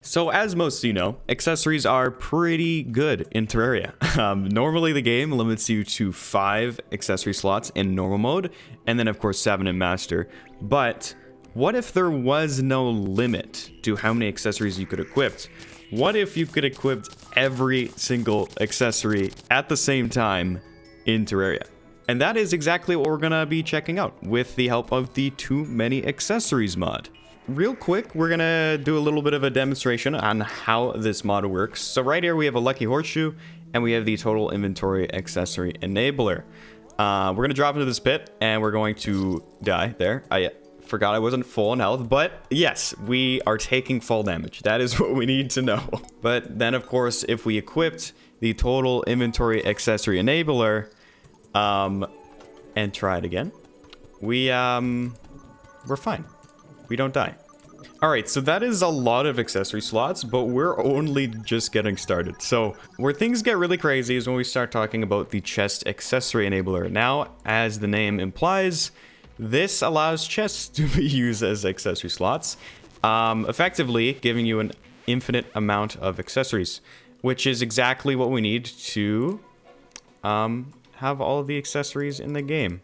So as most of you know, accessories are pretty good in Terraria. Normally the game limits you to 5 accessory slots in normal mode, and then of course 7 in master. But what if there was no limit to how many accessories you could equip? What if you could equip every single accessory at the same time in Terraria? And that is exactly what we're gonna be checking out with the help of the Too Many Accessories mod. Real quick, we're gonna do a little bit of a demonstration on how this mod works. So right here we have a lucky horseshoe, and we have the total inventory accessory enabler. We're gonna drop into this pit, and we're going to die there. I forgot I wasn't full in health, but yes, we are taking fall damage. That is what we need to know. But then of course, if we equipped the total inventory accessory enabler, and try it again, we're fine. We don't die. Alright, so that is a lot of accessory slots, but we're only just getting started. So where things get really crazy is when we start talking about the chest accessory enabler. Now, as the name implies, this allows chests to be used as accessory slots, effectively giving you an infinite amount of accessories, which is exactly what we need to have all of the accessories in the game.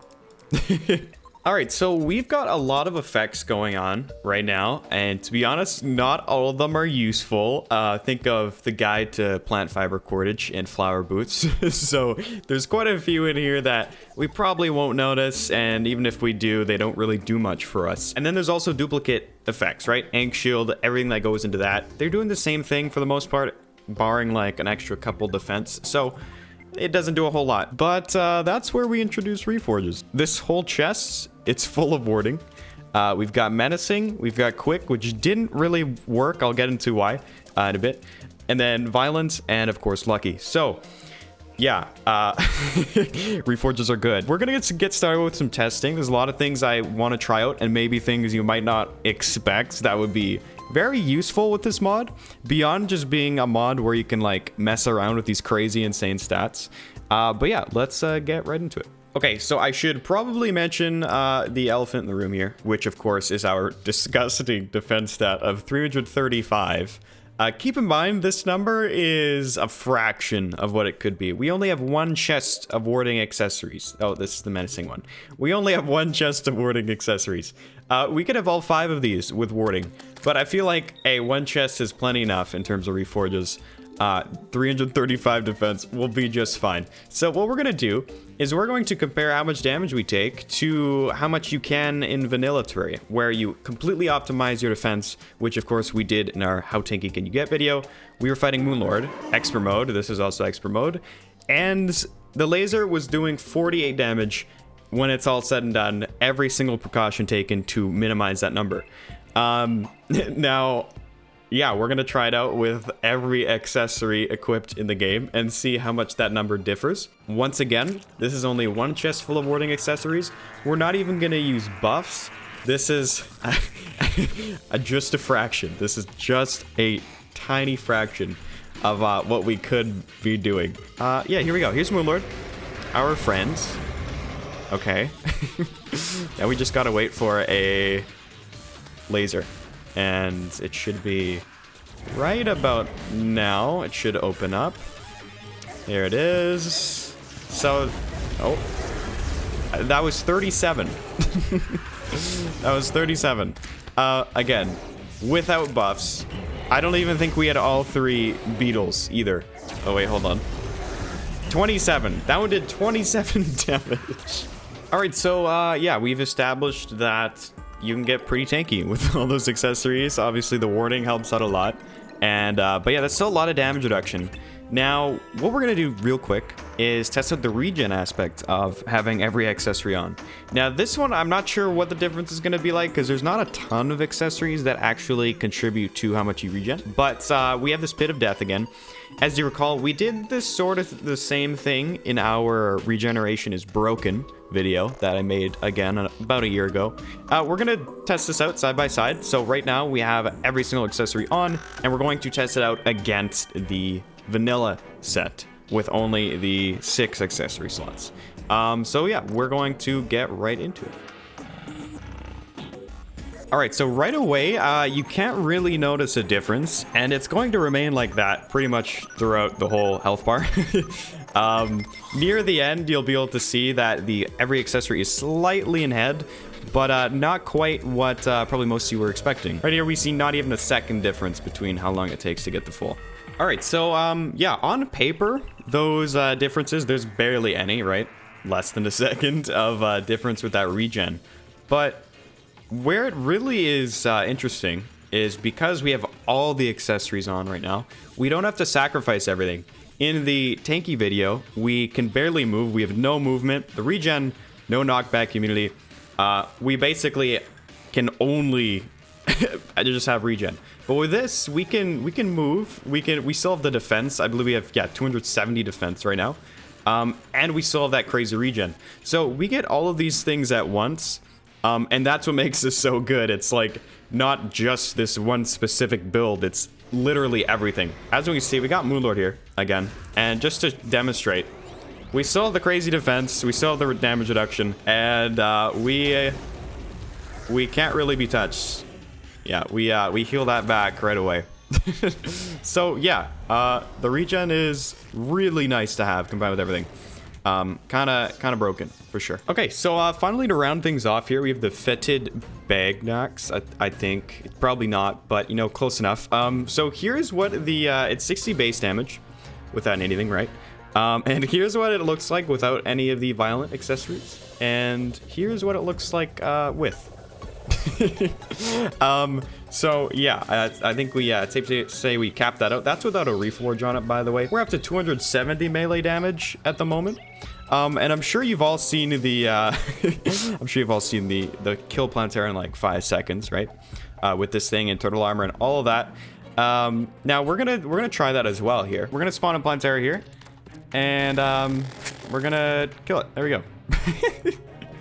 Alright, so we've got a lot of effects going on right now, and to be honest, not all of them are useful. Think of the guide to plant fiber cordage and flower boots. So there's quite a few in here that we probably won't notice, and even if we do, they don't really do much for us. And then there's also duplicate effects, right? Ink shield, everything that goes into that. They're doing the same thing for the most part, barring like an extra couple defense. So it doesn't do a whole lot, but that's where we introduce reforges. This whole chest, it's full of warding. We've got menacing, we've got quick, which didn't really work. I'll get into why in a bit. And then violence, and of course lucky. So yeah, reforges are good. We're gonna get started with some testing. There's a lot of things I want to try out, and maybe things you might not expect that would be very useful with this mod, beyond just being a mod where you can like mess around with these crazy insane stats. But yeah, let's get right into it. Okay, so I should probably mention the elephant in the room here, which of course is our disgusting defense stat of 335. Keep in mind, this number is a fraction of what it could be. We only have one chest of warding accessories. Oh, this is the menacing one. We only have one chest of warding accessories. We could have all 5 of these with warding, but I feel like, hey, one chest is plenty enough in terms of reforges. 335 defense will be just fine. So what we're gonna do is we're going to compare how much damage we take to how much you can in vanilla Terraria, where you completely optimize your defense, which of course we did in our How Tanky Can You Get video. We were fighting Moonlord, expert mode. This is also expert mode, and the laser was doing 48 damage when it's all said and done, every single precaution taken to minimize that number. Now, yeah, we're gonna try it out with every accessory equipped in the game and see how much that number differs. Once again, this is only one chest full of warding accessories. We're not even gonna use buffs. This is just a fraction. This is just a tiny fraction of what we could be doing. Yeah, here we go. Here's Moonlord, our friends. Okay. Now we just gotta wait for a laser. And it should be right about now. It should open up. There it is. So, oh, that was 37. That was 37. Again, without buffs. I don't even think we had all 3 beetles either. Oh wait, hold on. 27. That one did 27 damage. All right, so yeah, we've established that you can get pretty tanky with all those accessories. Obviously, the warding helps out a lot. And, but yeah, that's still a lot of damage reduction. Now, what we're going to do real quick is test out the regen aspect of having every accessory on. Now, this one, I'm not sure what the difference is going to be like, because there's not a ton of accessories that actually contribute to how much you regen. But we have this Pit of Death again. As you recall, we did this sort of the same thing in our Regeneration is Broken video that I made again about a year ago. We're gonna test this out side by side. So right now we have every single accessory on, and we're going to test it out against the vanilla set with only the 6 accessory slots. So yeah, we're going to get right into it. All right, so right away, you can't really notice a difference, and it's going to remain like that pretty much throughout the whole health bar. Near the end, you'll be able to see that every accessory is slightly in head, but not quite what probably most of you were expecting. Right here, we see not even a second difference between how long it takes to get the full. All right, so yeah, on paper, those differences, there's barely any, right? Less than a second of difference with that regen. But where it really is interesting is because we have all the accessories on right now, we don't have to sacrifice everything. In the tanky video, we can barely move. We have no movement. The regen, no knockback immunity. We basically can only just have regen. But with this, we can move. We still have the defense. I believe we have 270 defense right now. And we still have that crazy regen. So we get all of these things at once. And that's what makes this so good. It's like not just this one specific build. It's literally everything. As we can see, we got Moonlord here again. And just to demonstrate, we still have the crazy defense. We still have the damage reduction. And we can't really be touched. Yeah, we heal that back right away. So yeah, the regen is really nice to have combined with everything. Kind of broken for sure. Okay, so finally to round things off here, we have the fetid Bagnax. I think probably not, but you know, close enough. So here's what the it's 60 base damage without anything, right? And here's what it looks like without any of the violent accessories, and here's what it looks like with. So yeah, I think it's safe to say we capped that out. That's without a reforge on it, by the way. We're up to 270 melee damage at the moment. And I'm sure you've all seen the I'm sure you've all seen the kill Planetara in like 5 seconds, right? With this thing and turtle armor and all of that. Now we're gonna try that as well here. We're gonna spawn a Planetara here, and we're gonna kill it. There we go.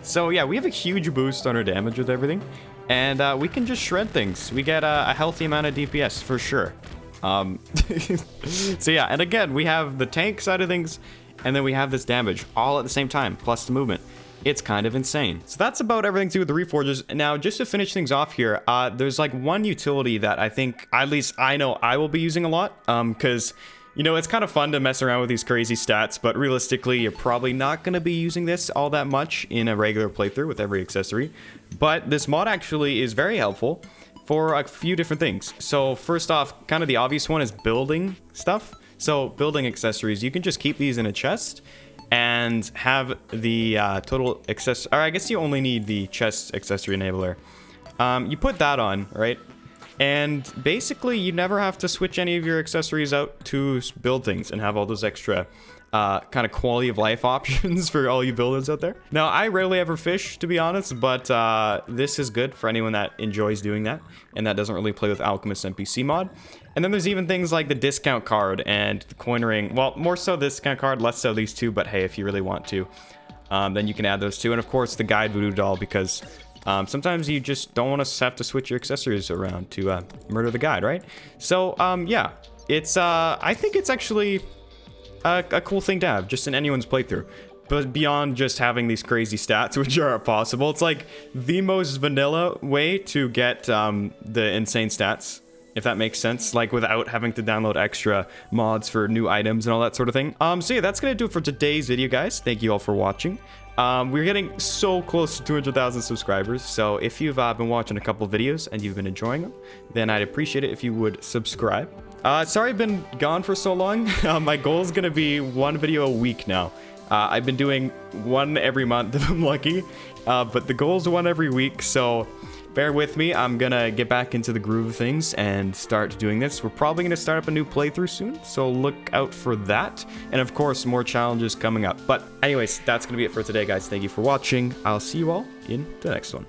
So yeah, we have a huge boost on our damage with everything, and we can just shred things. We get a healthy amount of DPS for sure. So yeah, and again, we have the tank side of things, and then we have this damage all at the same time, plus the movement. It's kind of insane. So that's about everything to do with the reforges. Now, just to finish things off here, there's like one utility that I think, at least I know I will be using a lot, because you know, it's kind of fun to mess around with these crazy stats, but realistically, you're probably not going to be using this all that much in a regular playthrough with every accessory. But this mod actually is very helpful for a few different things. So first off, kind of the obvious one is building stuff. So building accessories, you can just keep these in a chest and have the total access, or I guess you only need the chest accessory enabler. You put that on, right? And basically, you never have to switch any of your accessories out to build things and have all those extra kind of quality of life options for all you builders out there. Now, I rarely ever fish, to be honest, but this is good for anyone that enjoys doing that and that doesn't really play with Alchemist NPC mod. And then there's even things like the discount card and the coin ring. Well, more so the discount card, less so these two, but hey, if you really want to, then you can add those two. And of course, the guide voodoo doll, because sometimes you just don't want to have to switch your accessories around to murder the guide, right? So, yeah, it's, I think it's actually a cool thing to have, just in anyone's playthrough. But beyond just having these crazy stats, which are possible, it's like the most vanilla way to get the insane stats, if that makes sense, like without having to download extra mods for new items and all that sort of thing. So yeah, that's gonna do it for today's video, guys. Thank you all for watching. We're getting so close to 200,000 subscribers, so if you've been watching a couple videos and you've been enjoying them, then I'd appreciate it if you would subscribe. Sorry I've been gone for so long. My goal is gonna be 1 video a week now. I've been doing 1 every month if I'm lucky, but the goal is 1 every week, so bear with me. I'm gonna get back into the groove of things and start doing this. We're probably gonna start up a new playthrough soon, so look out for that. And of course, more challenges coming up. But anyways, that's gonna be it for today, guys. Thank you for watching. I'll see you all in the next one.